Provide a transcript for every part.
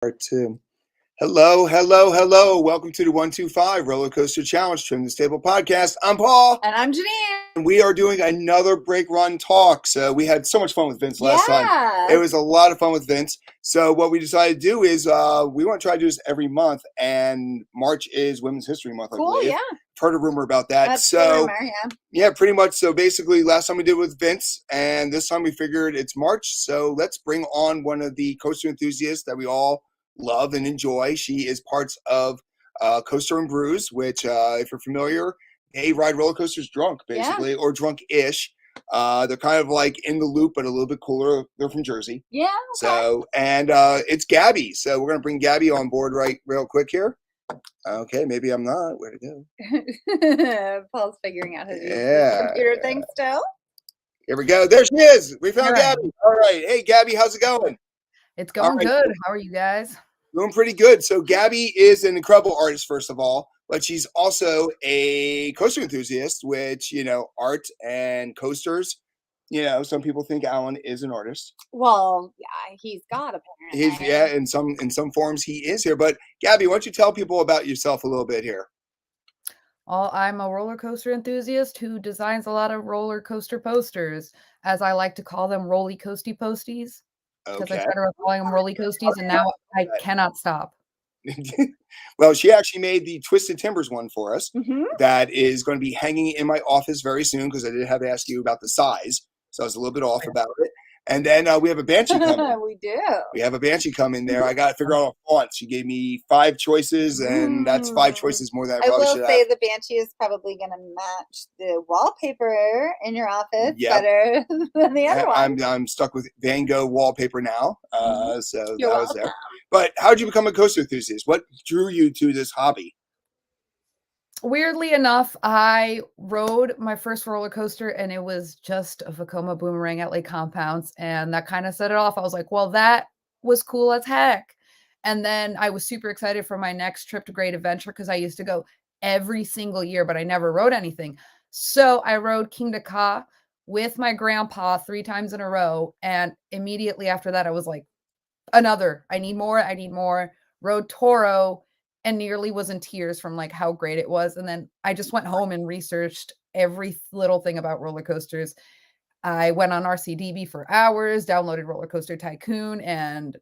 Part two. Hello, hello, hello. Welcome to the 125 Roller Coaster Challenge Trim the Stable podcast. I'm Paul. And I'm Janine. And we are doing another break run talk. So we had so much fun with Vince last time. It was a lot of fun with Vince. So what we decided to do is we want to try to do this every month. And March is Women's History Month, I believe. Yeah. Heard a rumor about that. That's so, rumor, yeah, pretty much. So basically, last time we did it with Vince, and this time we figured it's March. So let's bring on one of the coaster enthusiasts that we all love and enjoy. She is parts of Coaster Brews, which, if you're familiar, they ride roller coasters drunk, basically, or drunk-ish. They're kind of like in the loop, but a little bit cooler. They're from Jersey. Yeah. Okay. So, and it's Gabby. So we're going to bring Gabby on board real quick here. Okay, maybe I'm not. Where'd it go? Paul's figuring out his computer thing still. Here we go. There she is. We found Gabby. All right. Hey, Gabby, how's it going? It's going good. How are you guys? Doing pretty good. So Gabby is an incredible artist, first of all, but she's also a coaster enthusiast, which, art and coasters. Some people think Alan is an artist. Well, yeah, he's got apparently. In some forms he is here. But Gabby, why don't you tell people about yourself a little bit here? Well, I'm a roller coaster enthusiast who designs a lot of roller coaster posters, as I like to call them, roly coasty posties. Because I started calling them roly coasties, and now I cannot stop. Well, she actually made the Twisted Timbers one for us. That is going to be hanging in my office very soon, because I did have to ask you about the size. So I was a little bit off about it. And then we have a Banshee coming. We do. We have a Banshee coming there. I got to figure out a font. She gave me 5 choices, and that's 5 choices more than I probably should have. I will say the Banshee is probably going to match the wallpaper in your office better than the other one. I'm stuck with Van Gogh wallpaper now. So that was there. But how did you become a coaster enthusiast? What drew you to this hobby? Weirdly enough, I rode my first roller coaster, and it was just a Vekoma Boomerang at Lake Compounce, and that kind of set it off. I was like, well, that was cool as heck. And then I was super excited for my next trip to Great Adventure, because I used to go every single year, but I never rode anything. So I rode King to Ka with my grandpa 3 times in a row, and immediately after that, I was like, I need more. Rode Toro, and nearly was in tears from like how great it was. And then I just went home and researched every little thing about roller coasters. I went on RCDB for hours, downloaded Roller Coaster Tycoon, and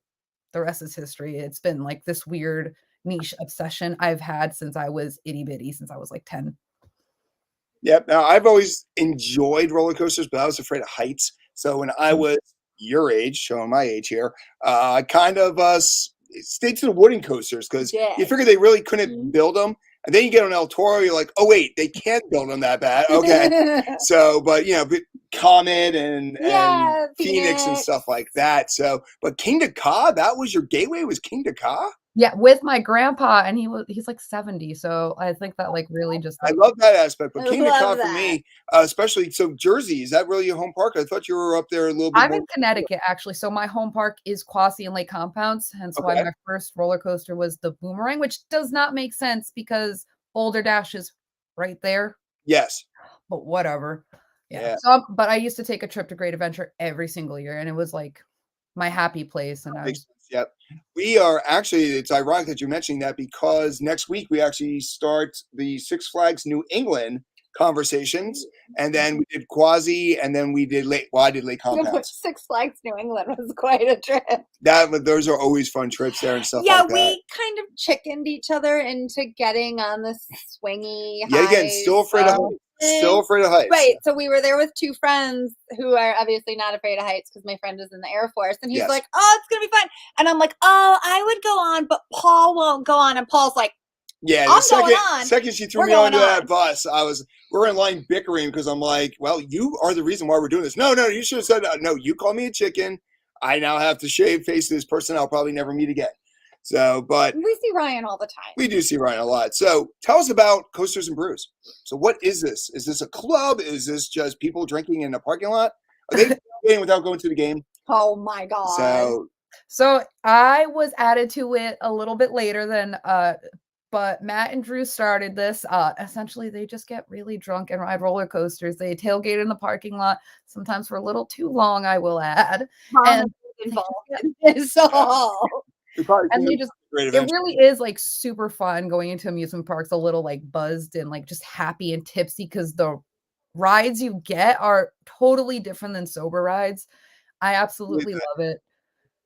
the rest is history. It's been like this weird niche obsession I've had since I was itty bitty, since I was like 10. Yep. Now, I've always enjoyed roller coasters, but I was afraid of heights. So when I was your age, showing my age here, I kind of stayed to the wooden coasters, because you figure they really couldn't build them. And then you get on El Toro, you're like, oh, wait, they can't build them that bad. Okay. So, but, Comet and Phoenix and stuff like that. So, but King to Ka, that was your gateway, was King to Ka? Yeah, with my grandpa, and he's like 70, so I think that like really just. I love that aspect, but King to Ka for me, especially so Jersey, is that really your home park? I thought you were up there a little bit. I'm in Connecticut actually, so my home park is Quasi and Lake Compounce, hence why my first roller coaster was the Boomerang, which does not make sense because Boulder Dash is right there. Yes, but whatever. Yeah. So, but I used to take a trip to Great Adventure every single year, and it was like my happy place. And Yep. We are actually, it's ironic that you're mentioning that, because next week we actually start the Six Flags New England conversations, and then we did Quasi, and then we did I did Lake Compounce. Six Flags New England was quite a trip. Those are always fun trips there and stuff like that. Yeah, we kind of chickened each other into getting on the swingy heights. Yeah, again, still afraid of heights. Still afraid of heights. Right. So we were there with 2 friends who are obviously not afraid of heights, because my friend is in the Air Force, and he's like, oh, it's going to be fun. And I'm like, oh, I would go on, but Paul won't go on. And Paul's like, yeah, the second she threw me onto that bus, we're in line bickering, because I'm like, well, you are the reason why we're doing this. No, you should have said, no, you call me a chicken. I now have to shave face this person I'll probably never meet again. So, but we see Ryan all the time. We do see Ryan a lot. So tell us about Coasters and Brews. So what is this? Is this a club? Is this just people drinking in a parking lot? Are they playing without going to the game? Oh my God. So I was added to it a little bit later than, but Matt and Drew started this. Essentially, they just get really drunk and ride roller coasters. They tailgate in the parking lot, sometimes for a little too long, I will add. Mom and involved in this all. And they just, great it event. really is like super fun going into amusement parks, a little like buzzed and like just happy and tipsy because the rides you get are totally different than sober rides. I absolutely love it.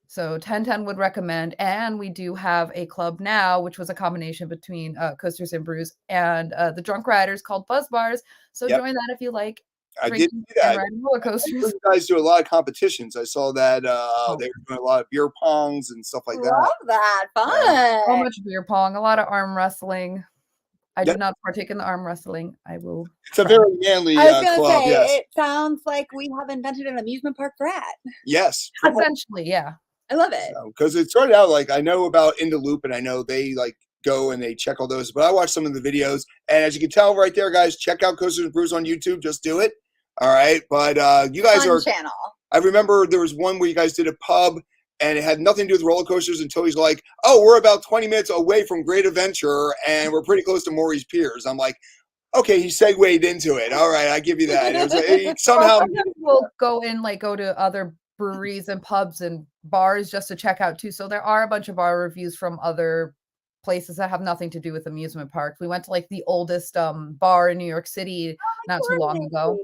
So 1010 would recommend. And we do have a club now, which was a combination between Coasters and Brews and the Drunk Riders called Buzz Bars. So join that if you like I did drinking see that. and riding roller coasters. You guys do a lot of competitions. I saw that they were doing a lot of beer pongs and stuff like that. Love that. Fun. So much beer pong, a lot of arm wrestling. I do not partake in the arm wrestling. I will. It's a very manly I was gonna club. say, Yes. it sounds like we have invented an amusement park brat. Yes. Essentially, yeah. I love it. Because it started out like I know about In the Loop and I know they like go and they check all those, but I watched some of the videos and as you can tell right there, guys, check out Coasters Brews on YouTube. Just do it. All right. But you guys are channel. I remember there was one where you guys did a pub and it had nothing to do with roller coasters until he's like, oh, we're about 20 minutes away from Great Adventure and we're pretty close to Maury's Piers. I'm like, okay, he segued into it. All right, I give you that. It was, somehow we'll go to other breweries and pubs and bars just to check out too. So there are a bunch of bar reviews from other places that have nothing to do with amusement parks. We went to like the oldest bar in New York City not too long ago,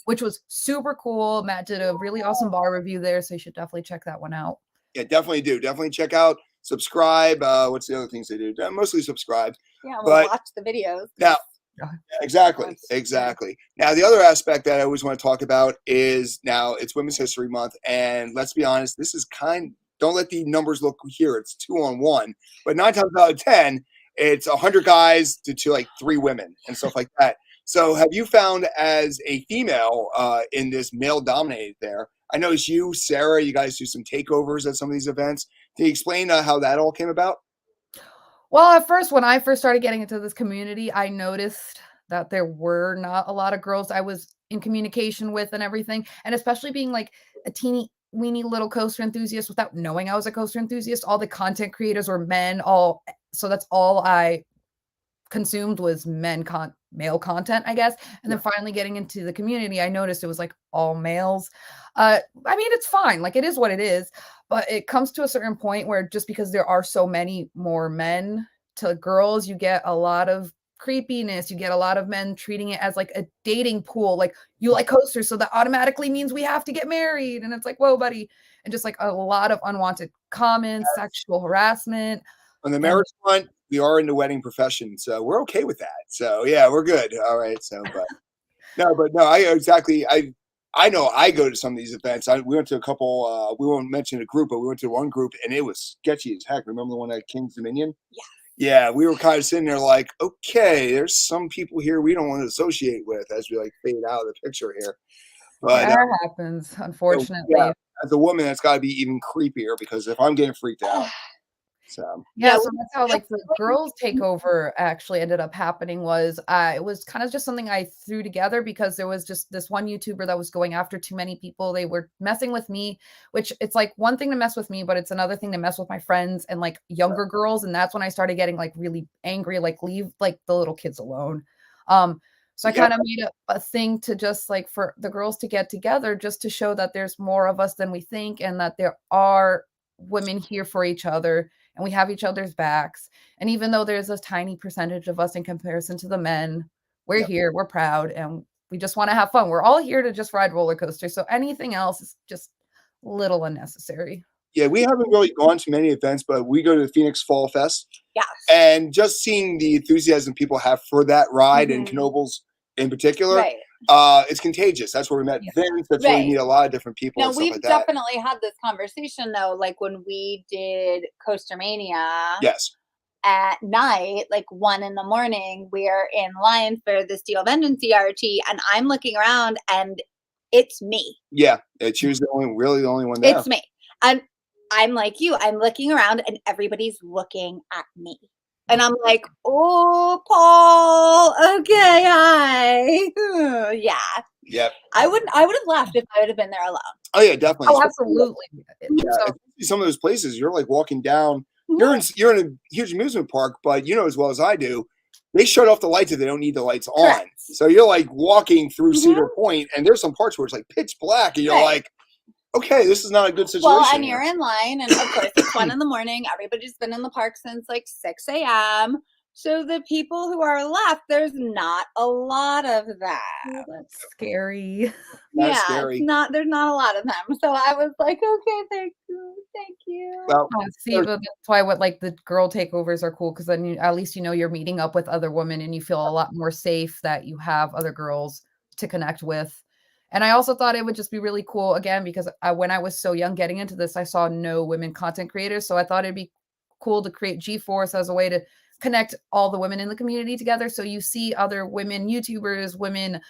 which was super cool. Matt did a really awesome bar review there, so you should definitely check that one out. Yeah, definitely do. Definitely check out, subscribe. What's the other things they do? Mostly subscribe. Yeah, we'll watch the videos. Now, exactly. Now, the other aspect that I always want to talk about is now it's Women's History Month, and let's be honest, this is don't let the numbers look here. It's 2-on-1, but 9 times out of 10, it's 100 guys to like 3 women and stuff like that. So have you found as a female in this male-dominated there, I know it's you, Sarah, you guys do some takeovers at some of these events. Can you explain how that all came about? Well, at first, when I first started getting into this community, I noticed that there were not a lot of girls I was in communication with and everything. And especially being like a teeny weeny little coaster enthusiast without knowing I was a coaster enthusiast, all the content creators were men, so that's all I consumed was male content, I guess. And then finally getting into the community, I noticed it was like all males. I mean, it's fine. Like it is what it is, but it comes to a certain point where just because there are so many more men to girls, you get a lot of creepiness. You get a lot of men treating it as like a dating pool. Like you like coasters, so that automatically means we have to get married. And it's like, whoa, buddy. And just like a lot of unwanted comments, sexual harassment. On the marriage front, we are in the wedding profession, so we're okay with that. So yeah, we're good. All right. So, but no, I know I go to some of these events. We went to a couple. We won't mention a group, but we went to one group, and it was sketchy as heck. Remember the one at King's Dominion? Yeah. Yeah, we were kind of sitting there like, okay, there's some people here we don't want to associate with as we like fade out of the picture here. But that happens, unfortunately. So, yeah, as a woman, that's got to be even creepier because if I'm getting freaked out. So that's how like the girls takeover actually ended up happening. It was kind of just something I threw together because there was just this one YouTuber that was going after too many people. They were messing with me, which it's like one thing to mess with me, but it's another thing to mess with my friends and like younger girls. And that's when I started getting like really angry, like leave like the little kids alone. So I kind of made a thing to just like for the girls to get together just to show that there's more of us than we think and that there are women here for each other. And we have each other's backs. And even though there's a tiny percentage of us in comparison to the men, we're here, we're proud, and we just want to have fun. We're all here to just ride roller coasters. So anything else is just a little unnecessary. Yeah, we haven't really gone to many events, but we go to the Phoenix Fall Fest. Yes. And just seeing the enthusiasm people have for that ride and Knoebels in particular, it's contagious. That's where we met Vince. That's where we meet a lot of different people. Now, and stuff we've like that. definitely had this conversation, though, like when we did Coaster Mania. Yes. At night, like 1 a.m, we're in line for the Steel Vengeance CRT, and I'm looking around, and it's me. Yeah, she was the only one there. It's me. And I'm like you. I'm looking around, and everybody's looking at me. And I'm like, oh, Paul, okay, hi. Yeah. Yep. I would have left if I would have been there alone. Oh, yeah, definitely. Oh, absolutely. Yeah, some of those places, you're like walking down. You're in a huge amusement park, but you know as well as I do, they shut off the lights if they don't need the lights on. So you're like walking through Cedar Point, and there's some parts where it's like pitch black, and you're like, okay, this is not a good situation. Well, and here. you're in line, and of course it's 1 a.m. Everybody's been in the park since like 6 a.m. So the people who are left, there's not a lot of that. Oh, that's scary. That's Yeah, scary. there's not a lot of them. So I was like, okay, thank you. Well, See, but that's why what like the girl takeovers are cool because then at least you're meeting up with other women and you feel a lot more safe that you have other girls to connect with. And I also thought it would just be really cool again because when I was so young getting into this, I saw no women content creators, so I thought it'd be cool to create G-Force as a way to connect all the women in the community together. So you see other women YouTubers, women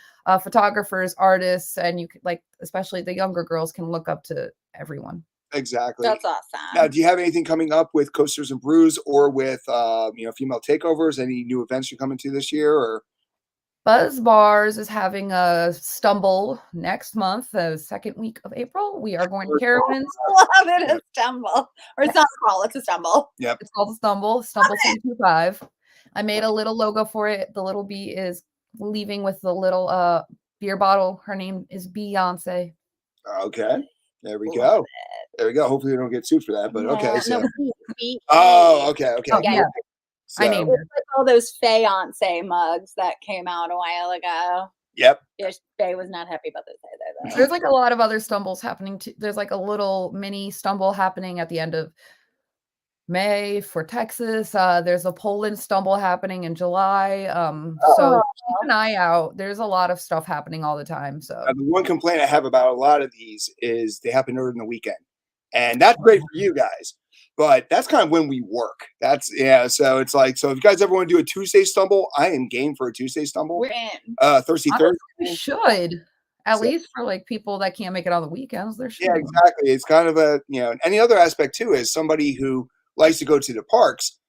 photographers, artists, and you could like, especially the younger girls can look up to everyone. exactly. That's awesome. Now, do you have anything coming up with Coasters and Brews or with female takeovers? Any new events you're coming to this year? Or Buzz Bars is having a stumble next month, the second week of April. We are going to Carowinds. Love it, a stumble. Or it's not a crawl, it's a stumble. yep. It's called Stumble 325. I made a little logo for it. The little bee is leaving with the little beer bottle. Her name is Beyonce. Okay. There we Love go. There we go. Hopefully we don't get sued for that, but okay. So No, B. oh, okay, okay. Oh, yeah. I So, named It's her. like all those Fiance mugs that came out a while ago. yep. Yeah, Faye was not happy about this either, though. There's like a lot of other stumbles happening too. There's like a little mini stumble happening at the end of May for Texas. There's a Poland stumble happening in July. So keep an eye out. There's a lot of stuff happening all the time. So The one complaint I have about a lot of these is they happen during the weekend, and that's great for you guys. But that's kind of when we work. That's So it's like, so if you guys ever want to do a Tuesday stumble, I am game for a Tuesday stumble. We're in. Thirsty honestly, Thursday. we should. At So- least for like people that can't make it on the weekends. There should Yeah, be. exactly. It's kind of and the other aspect too is somebody who likes to go to the parks.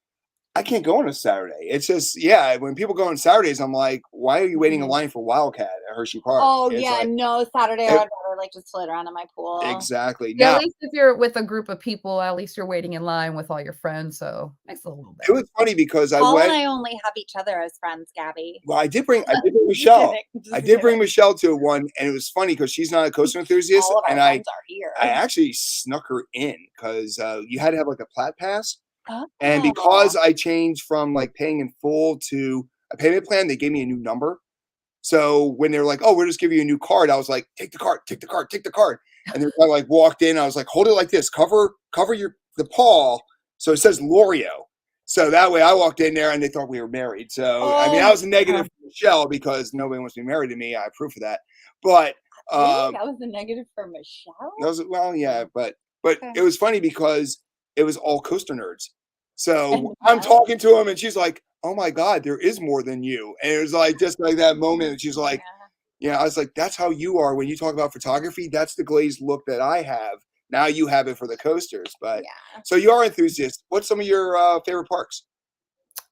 I can't go on a Saturday. It's just, when people go on Saturdays, I'm like, why are you waiting in line for Wildcat at Hershey Park? Oh, It's yeah, like, no, Saturday I would rather like just sit around in my pool. exactly. Yeah, Now, at least if you're with a group of people, at least you're waiting in line with all your friends. So makes it a little it bit. was funny because I Paul went. and I only have each other as friends, Gabby. Well, I did bring Just Michelle. kidding, just I did bring kidding. Michelle to one, and it was funny because she's not a coaster enthusiast, All of our and I friends are here. actually snuck her in because you had to have like a plat pass, Oh. and because I changed from like paying in full to a payment plan, they gave me a new number. So when they were like, "Oh, we'll just give you a new card," I was like, "Take the card, take the card, take the card." And they kind of like walked in. I was like, "Hold it like this, cover the paw, so it says L'Oreal." So that way, I walked in there and they thought we were married. So I mean, that was a negative for Michelle because nobody wants to be married to me. I approve of that. But Really? That was a negative for Michelle? that was but Okay. it was funny because it was all coaster nerds. So And I'm what? talking to him and she's like, "Oh my God, there is more than you." And it was like just like that moment. And she's like, I was like, "That's how you are when you talk about photography. That's the glazed look that I have. Now you have it for the coasters." But so you are enthusiast. What's some of your favorite parks?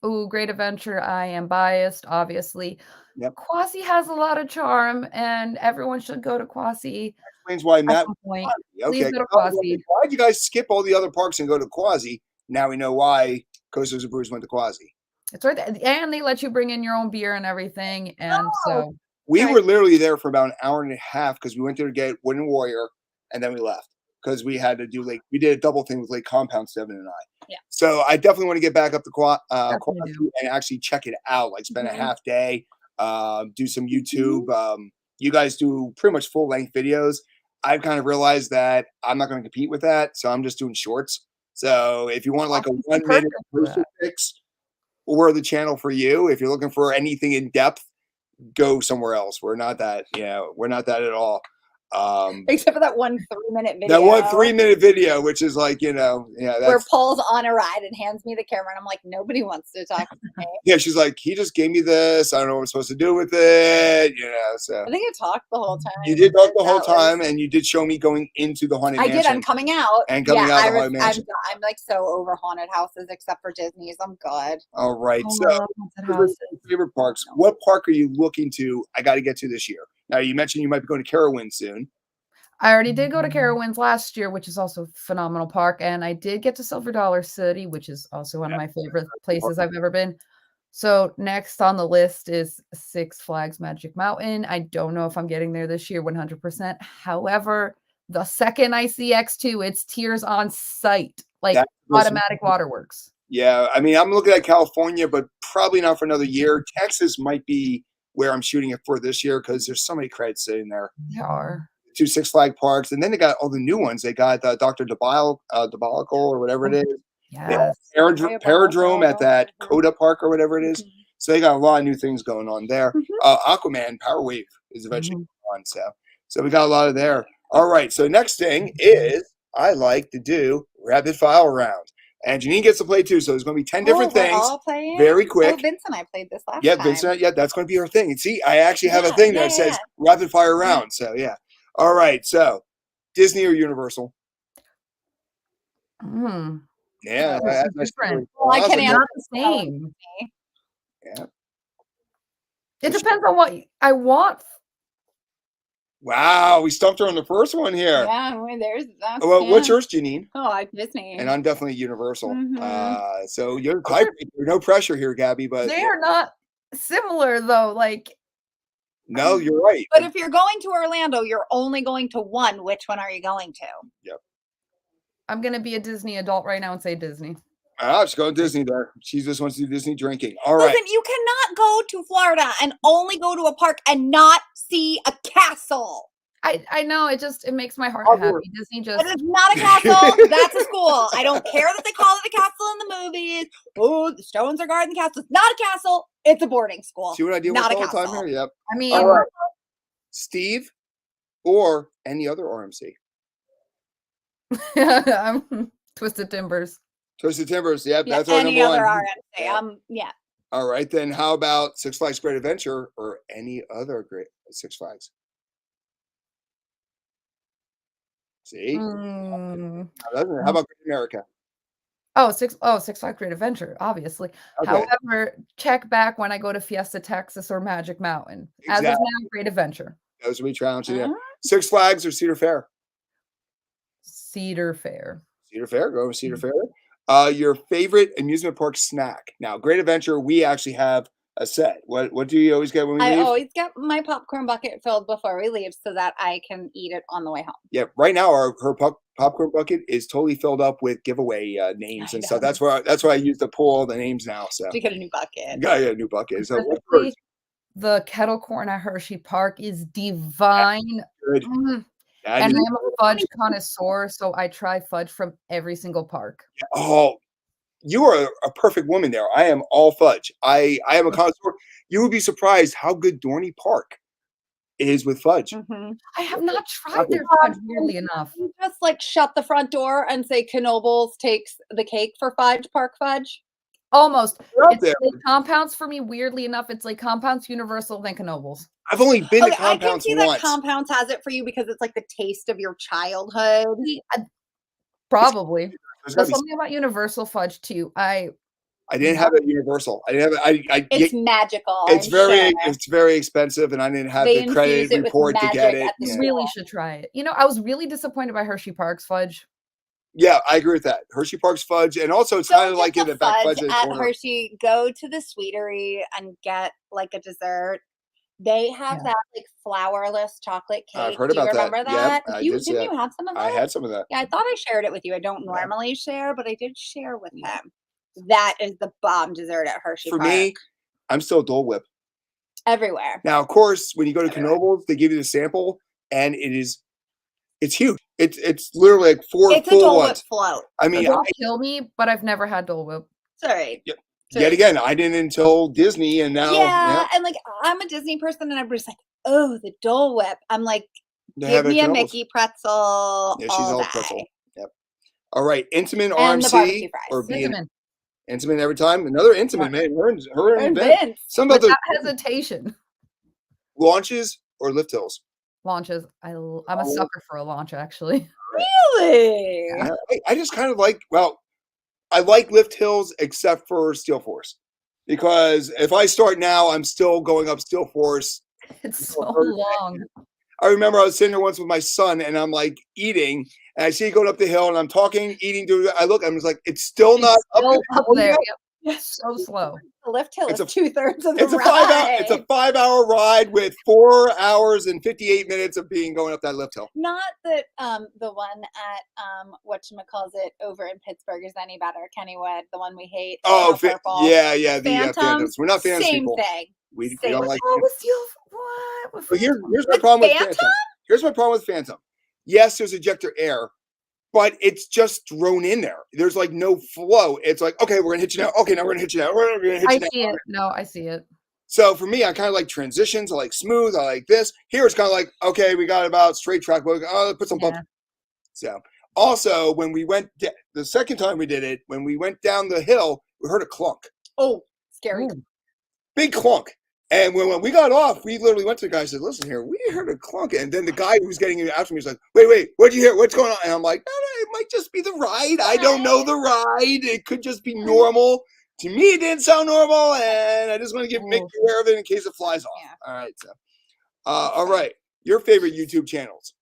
Ooh, Great Adventure. I am biased, obviously. Yep. Quasi has a lot of charm, and everyone should go to Quasi Explains why at Matt. some point. Okay. Please go to Quasi. Why'd you guys skip all the other parks and go to Quasi? Now we know why Coasters and Brews went to Quasi. It's right there. And they let you bring in your own beer and everything. And so We were literally there for about an hour and a half because we went there to get Wooden Warrior, and then we left because we had to do we did a double thing with Lake Compound 7 and I. Yeah. So I definitely want to get back up to Quasi do. and actually check it out. Like spend Mhm. a half day, do some YouTube. You guys do pretty much full length videos. I've kind of realized that I'm not going to compete with that, so I'm just doing shorts. So if you want like a 1 minute poster fix, we're the channel for you. If you're looking for anything in depth, go somewhere else. We're not that, we're not that at all. Except for that 1 3-minute video. That 1 3-minute video, which is like, where that's Paul's on a ride and hands me the camera, and I'm like, nobody wants to talk to me. yeah. She's like, he just gave me this. I don't know what I'm supposed to do with it. So I think I talked the whole time. you did talk the whole That time, was- and you did show me going into the haunted I mansion. did. I'm coming out. And coming out of the Haunted Mansion. I'm like so over haunted houses, except for Disney's. I'm good. All right. Oh, So I love haunted houses. favorite parks. What park are you looking to? I got to get to this year. Now you mentioned you might be going to Carowinds soon. I already did go to Carowinds last year, which is also a phenomenal park. And I did get to Silver Dollar City, which is also one of my favorite places I've ever been. So next on the list is Six Flags Magic Mountain. I don't know if I'm getting there this year 100%. However, The second I see X2, it's tears on sight, like That's automatic waterworks. Yeah, I mean, I'm looking at California, but probably not for another year. Texas might be where I'm shooting it for this year because there's so many credits sitting there. There are. 2 Six Flag parks, and then they got all the new ones. They got Dr. Diabolical or whatever it is. They have Yes. Paradrome at that Coda Park or whatever it is. So they got a lot of new things going on there. Aquaman Power Wave is eventually on, so we got a lot of there. All right, so next thing is I like to do rapid fire round. And Janine gets to play too, so there's going to be 10 different things. All playing? Very quick. Oh, Vince and I played this last Yeah, time. Vincent. Yeah, that's going to be her thing. And see, I actually have a thing that says rapid fire round. So yeah. All right. So Disney or Universal? Yeah, that's different. Well, I can answer Not the same. Yeah. It depends on what I want. Wow, we stumped her on the first one here. Yeah, well, Well, what's yours, Janine? Oh, I Disney. And I'm definitely Universal. Mhm. So you're no pressure here, Gabby, but They are not similar though. Like, no, you're right. But if you're going to Orlando, you're only going to one. Which one are you going to? Yep. I'm gonna be a Disney adult right now and say Disney. Just go Disney there. She just wants to do Disney drinking. All right. Listen, you cannot go to Florida and only go to a park and not see a castle. I know it makes my heart happy. Disney just It is not a castle. That's a school. I don't care that they call it a castle in the movies. Oh, the stones are guarding the castle. It's not a castle. It's a boarding school. See what I deal not with a all the time castle. here? Yep. I mean, All right. Steve or any other RMC? I'm Twisted Timbers. Twisted Timbers. Yep, Yeah, that's our any number other one. RMC. Yeah. All right, then how about Six Flags Great Adventure or any other great Six Flags? See? How about Great America? Six Flags Great Adventure, obviously. Okay. However, check back when I go to Fiesta Texas or Magic Mountain. As of now, Great Adventure. Those will be challenging. Yeah. Six Flags or Cedar Fair? Cedar Fair. Cedar Fair. Go with Cedar Fair. Your favorite amusement park snack? Now, Great Adventure, we actually have a set. What do you always get when we leave? I always get my popcorn bucket filled before we leave so that I can eat it on the way home. Yeah, right now her popcorn bucket is totally filled up with giveaway names and stuff. That's why I use to pull all the names now. So to get a new bucket. Got a new bucket. So the kettle corn at Hershey Park is divine. Good. And I'm a fudge connoisseur, so I try fudge from every single park. Oh, you are a perfect woman there. I am all fudge. I am a connoisseur. You would be surprised how good Dorney Park is with fudge. I have not tried their fudge, weirdly enough. You just like shut the front door and say Knoebels takes the cake for Fudge Park Fudge. Almost. It's like compounds for me, weirdly enough. It's like compounds, Universal, then Knoebels. I've only been to compounds I can see once. that compounds has it for you because it's like the taste of your childhood. Probably. There's something about Universal fudge too. I didn't have a Universal. I didn't have. It's magical. It's very expensive, and I didn't have the credit report to get it. You really should try it. You know, I was really disappointed by Hershey Park's fudge. Yeah, I agree with that. Hershey Park's fudge, and also it's kind of like in the back fudge at Hershey. Go to the Sweetery and get like a dessert. They have that like flourless chocolate cake. I've heard about that. Do you remember that? Yep, Didn't you have some of that? I had some of that. Yeah, I thought I shared it with you. I don't normally share, but I did share with him. That is the bomb dessert at Hershey Park. For me, I'm still Dole Whip. Everywhere. Now, of course, when you go to Knoebels, they give you the sample, and it's huge. It's literally like four it's full a Dole ones. Whip float. I mean, don't kill me, but I've never had Dole Whip. Sorry. Yeah. Yet again, I didn't until Disney, and now and like I'm a Disney person, and I'm just like, oh, the Dole Whip. I'm like, give me a Mickey pretzel. Yeah, she's all pretzel. Yep. All right, Intimate and RMC or being Intimate every time. Another Intimate, man. Her and Vince. Some without hesitation. Launches or lift hills? Launches. I'm a sucker for a launch, actually. Really? Yeah, I just kind of like. Well, I like lift hills except for Steel Force, because if I start now, I'm still going up Steel Force. It's so long. I remember I was sitting there once with my son, and I'm like eating, and I see you going up the hill, and I'm talking, eating. I look, I'm just like, it's still not up there. Yep. So slow. The lift hill It's is a- 2/3 of the It's a ride. 5-hour ride with 4 hours and 58 minutes of being going up that lift hill. Not that the one at whatchamacallit over in Pittsburgh is any better. Kennywood, the one we hate. Oh, purple. yeah, the Phantoms. Phantoms. We're not fans Same people. thing. We Same don't like. Oh, with you, what? With But here's my With problem with Phantom? Phantom. Here's my problem with Phantom. Yes, there's ejector air, but it's just thrown in there. There's like no flow. It's like, okay, we're gonna hit you now. Okay, now we're gonna hit you now. We're gonna hit I you now. see it. No, I see it. So for me, I kind of like transitions. I like smooth. I like this. Here it's kind of like, okay, we got about straight track. But put some bump. Yeah. So also when we went the second time we did it, when we went down the hill, we heard a clunk. Oh, scary. Ooh. Big clunk. And when we got off, we literally went to the guy and said, listen here, we heard a clunk. And then the guy who was getting after me was like, wait, what'd you hear? What's going on? And I'm like, no, it might just be the ride. I don't know the ride. It could just be normal. To me, it didn't sound normal. And I just want to make you aware of it in case it flies off. Yeah. All right. So, all right. Your favorite YouTube channels?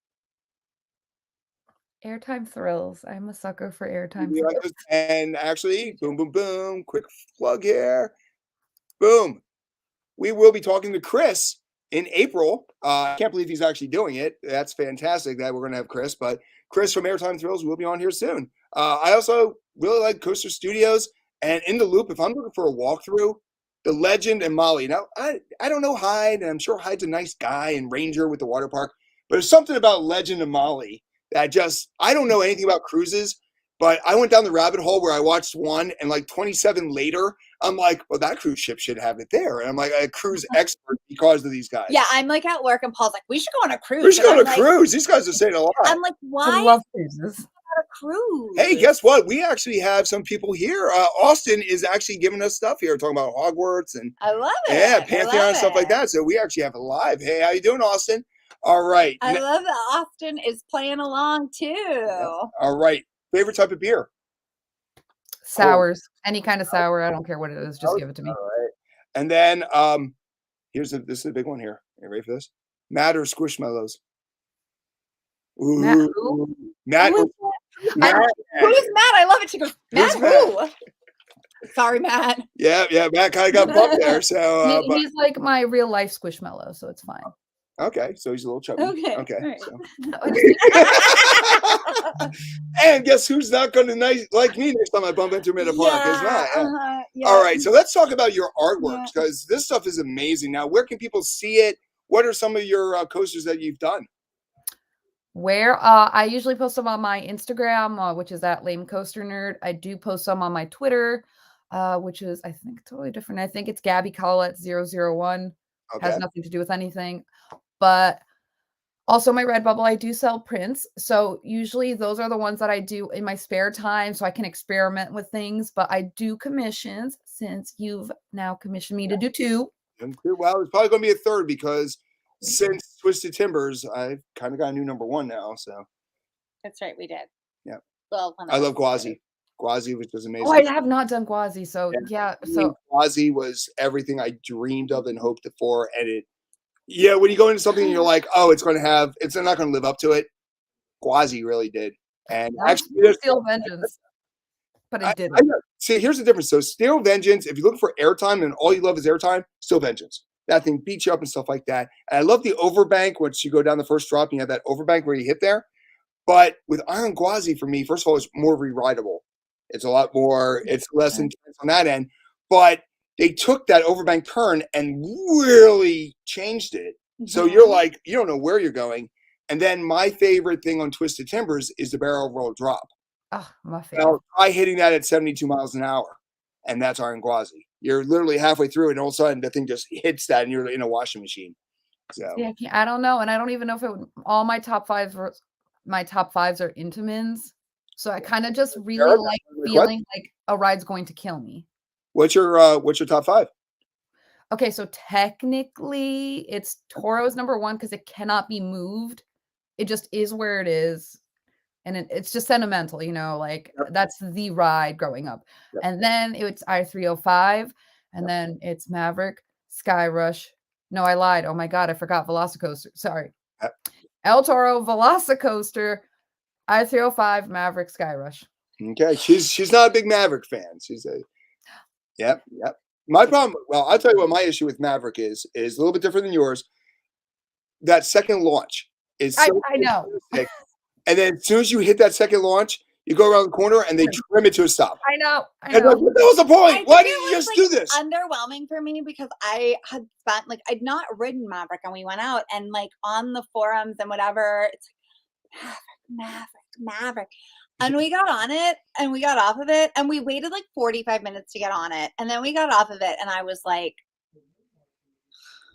Airtime thrills. I'm a sucker for airtime You like thrills. this? And actually, boom, quick plug here. Boom. We will be talking to Chris in April. I can't believe he's actually doing it. That's fantastic that we're going to have Chris. But Chris from Airtime Thrills will be on here soon. I also really like Coaster Studios and In the Loop. If I'm looking for a walkthrough, the Legend and Molly. Now, I don't know Hyde, and I'm sure Hyde's a nice guy and ranger with the water park. But there's something about Legend and Molly that I don't know anything about cruises. But I went down the rabbit hole where I watched one, and like 27 later, I'm like, well, that cruise ship should have it there. And I'm like a cruise expert because of these guys. Yeah, I'm like at work, and Paul's like, we should go on a cruise. We should go on And a I'm cruise. These guys are saying a lot. I'm like, why I love cruises. on a cruise? Hey, guess what? We actually have some people here. Austin is actually giving us stuff here, talking about Hogwarts and I love it. yeah, I Pantheon love and stuff like it. that. So we actually have it live. Hey, how you doing, Austin? All right. I love that Austin is playing along too. All right. Favorite type of beer? Sours. Any kind of sour. I don't care what it is. Just give it to me. All right. And then this is a big one here. Are you ready for this? Matt or Squishmallows? Ooh. Matt who? Matt. Who is Matt? I love it. She goes, Matt Who's who? Sorry, Matt. Yeah, Matt kind of got bumped there. So He's like my real life Squishmallow, so it's fine. okay, so he's a little chubby. Okay. Okay. All So. And guess who's not going to like me next time I bump into him in a park? Is not. Yeah. All right, so let's talk about your artwork because this stuff is amazing. Now, where can people see it? What are some of your coasters that you've done? Where I usually post them on my Instagram, which is at Lame Coaster Nerd. I do post some on my Twitter, which is I think totally different. I think it's Gabby Gomes 001. Okay. Has nothing to do with anything. But also my Redbubble, I do sell prints. So usually those are the ones that I do in my spare time so I can experiment with things. But I do commissions since you've now commissioned me to do 2. Well, it's probably going to be a third because since Twisted Timbers, I've kind of got a new number 1 now. So that's right, we did. Yeah. Well, I love Gwazi. Gwazi, which was amazing. Oh, I have not done Gwazi. So yeah. So Gwazi was everything I dreamed of and hoped for. And when you go into something and you're like, oh, it's not going to live up to it. Gwazi really did. And actually, Steel Vengeance. But it didn't. See, here's the difference. So Steel Vengeance, if you look for airtime and all you love is airtime, Steel Vengeance. That thing beats you up and stuff like that. And I love the overbank once you go down the first drop and you have that overbank where you hit there. But with Iron Gwazi, for me, first of all, it's more re-rideable. It's a lot more, it's less intense on that end. But they took that overbank turn and really changed it. Mm-hmm. So you're like, you don't know where you're going. And then my favorite thing on Twisted Timbers is the barrel roll drop. Oh, my favorite. Now, try hitting that at 72 miles an hour. And that's Iron Gwazi. You're literally halfway through it, and all of a sudden the thing just hits that, and you're in a washing machine. So yeah, I don't know, and I don't even know if all my top 5s are Intamins. So I kind of just really like feeling like a ride's going to kill me. What's your top 5? Okay, so technically it's Toro's number 1 because it cannot be moved. It just is where it is. And it's just sentimental, like that's the ride growing up. Yep. And then it's I-305, and then it's Maverick, Sky Rush. No, I lied. Oh my God, I forgot Velocicoaster. Sorry. Yep. El Toro, Velocicoaster, I-305, Maverick, Sky Rush. Okay, she's not a big Maverick fan. Yep. My problem, well, I'll tell you what my issue with Maverick is a little bit different than yours. That second launch is I so know. sick. And then as soon as you hit that second launch, you go around the corner and they trim it to a stop. I know. And like, what the hell's the point? Why didn't you just do this? Underwhelming for me because I had spent I'd not ridden Maverick and we went out and on the forums and whatever, it's Maverick. And we got on it and we got off of it and we waited 45 minutes to get on it. And then we got off of it and I was like,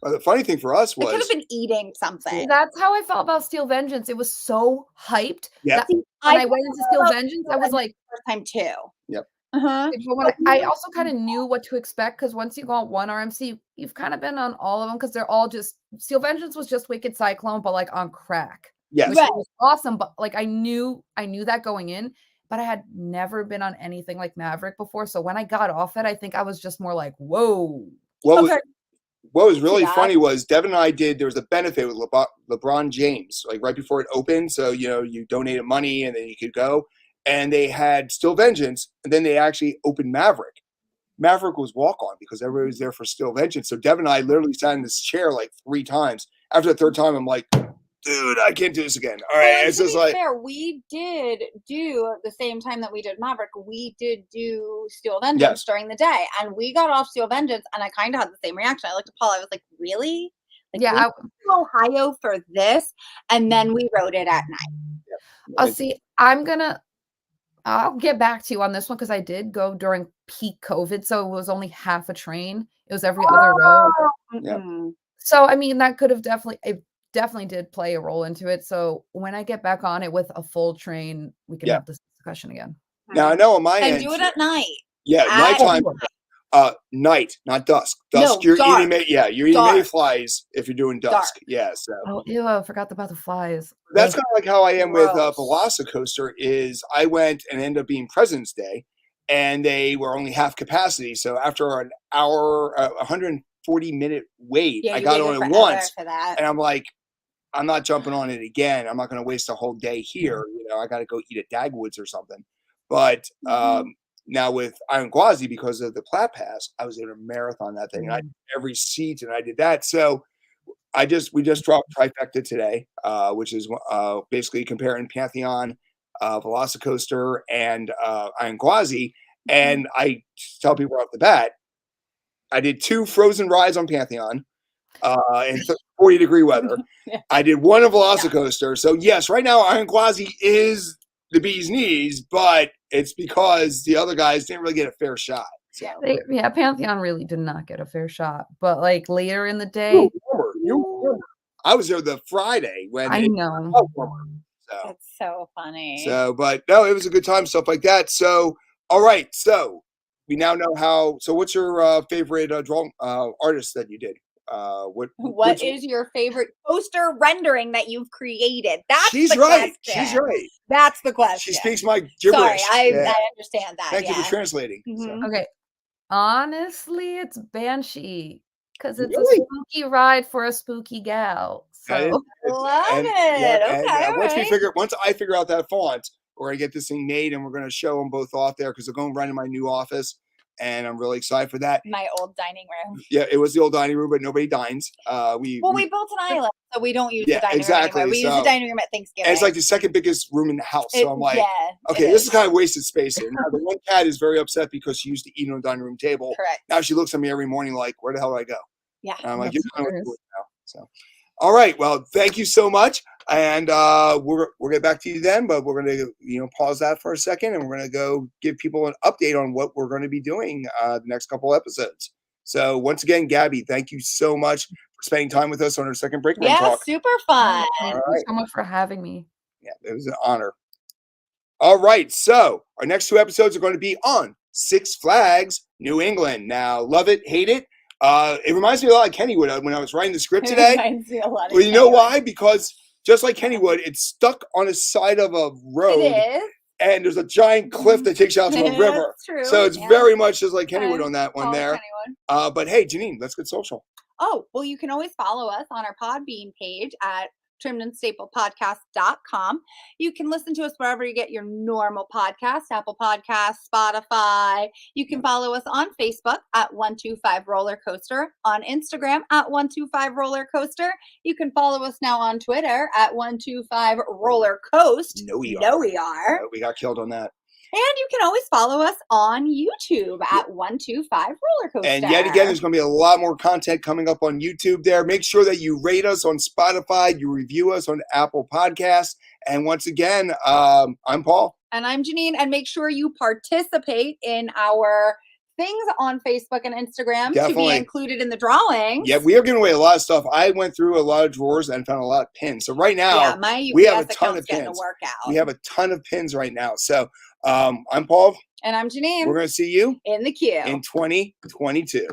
well, the funny thing for us was I could have been eating something. That's how I felt about Steel Vengeance. It was so hyped. Yeah. When I went into Steel Vengeance, I was like, first time too. Yep. I also kind of knew what to expect because once you go on one RMC, you've kind of been on all of them because they're all just Steel Vengeance was just Wicked Cyclone, but on crack. Yes. Which was awesome. But I knew that going in, but I had never been on anything like Maverick before. So when I got off it, I think I was just more like, whoa. What was really funny was Devin and I there was a benefit with LeBron James, right before it opened. So, you donated money and then you could go. And they had Steel Vengeance, and then they actually opened Maverick. Maverick was walk-on because everybody was there for Steel Vengeance. So Devin and I literally sat in this chair 3 times. After the third time, I'm like, dude, I can't do this again. All right. Well, it's just fair. We did do at the same time that we did Maverick, we did do Steel Vengeance during the day. And we got off Steel Vengeance and I kind of had the same reaction. I looked at Paul, I was like, really? We went to Ohio for this, and then we rode it at night. Yeah. I'll get back to you on this one because I did go during peak COVID, so it was only half a train. It was every other road. Yeah. So that could have definitely did play a role into it. So when I get back on it with a full train, we can have this discussion again. Now I know on my end. And do it at night. Yeah, nighttime. Night, not dusk. Dusk, you're dark. eating you're eating mayflies if you're doing dusk. Dark. Yeah. So. Oh, ew! I forgot about the flies. That's kind of how I am with Velocicoaster. Is I went and ended up being President's Day, and they were only half capacity. So after an hour, 140-minute wait, I got on it once, and I'm like, I'm not jumping on it again. I'm not going to waste a whole day here. I got to go eat at Dagwood's or something. But now with Iron Gwazi, because of the Plat Pass, I was able to marathon that thing. And I did every seat, and I did that. So we just dropped Trifecta today, which is basically comparing Pantheon, Velocicoaster, and Iron Gwazi. And I tell people off the bat, I did 2 frozen rides on Pantheon in 40-degree weather. I did 1 of Velocicoaster. So yes, right now Iron Gwazi is the bee's knees, but it's because the other guys didn't really get a fair shot. So. Pantheon really did not get a fair shot. But later in the day, I was there the Friday when I know. So. That's so funny. So, but no, it was a good time, stuff like that. So, all right. So we now know how. So, what's your favorite artist that you did? What is your favorite poster rendering that you've created? She's right. She's right. That's the question. She speaks my gibberish. Sorry, I understand that. Thank you for translating. Mm-hmm. So. Okay. Honestly, it's Banshee because it's a spooky ride for a spooky gal. So love it. Once I figure out that font, we're gonna get this thing made and we're gonna show them both off there because they're going right in my new office. And I'm really excited for that. My old dining room. Yeah, it was the old dining room, but nobody dines. We built an island, so we don't use the dining room anymore. We use the dining room at Thanksgiving. And it's the second biggest room in the house. So I'm like, okay, this is kind of wasted space here. Now, the one cat is very upset because she used to eat on the dining room table. Correct. Now she looks at me every morning like, where the hell do I go? Yeah. And I'm like, you're going to do it now. So, all right. Well, thank you so much. And we'll get back to you then, but we're going to pause that for a second, and we're going to go give people an update on what we're going to be doing the next couple episodes. So once again, Gabby, thank you so much for spending time with us on our second Break Room Talk. Super fun. Thank you so much for having me. Yeah, it was an honor. All right, so our next 2 episodes are going to be on Six Flags New England. Now, love it, hate it. It reminds me a lot of Kennywood when I was writing the script today. It reminds me a lot of Well, you know why? Because just like Kennywood, it's stuck on the side of a road. It is. And there's a giant cliff that takes you out to a river. That's true. So it's very much just like Kennywood on that one there. But hey, Janine, let's get social. Oh, well, you can always follow us on our Podbean page at trimandstaplepodcast.com. You can listen to us wherever you get your normal podcast, Apple Podcasts, Spotify. You can follow us on Facebook at 125 Roller Coaster, on Instagram at 125 Roller Coaster. You can follow us now on Twitter at 125 Roller Coast. No, we are. No, we got killed on that. And you can always follow us on YouTube at 125 Roller Coaster. And yet again, there's going to be a lot more content coming up on YouTube there. Make sure that you rate us on Spotify, you review us on Apple Podcasts. And once again, I'm Paul. And I'm Janine. And make sure you participate in our things on Facebook and Instagram to be included in the drawings. Yeah, we are giving away a lot of stuff. I went through a lot of drawers and found a lot of pins. So right now, we have a ton of pins. We have a ton of pins right now. So I'm Paul. And I'm Janine. We're going to see you in the queue in 2022.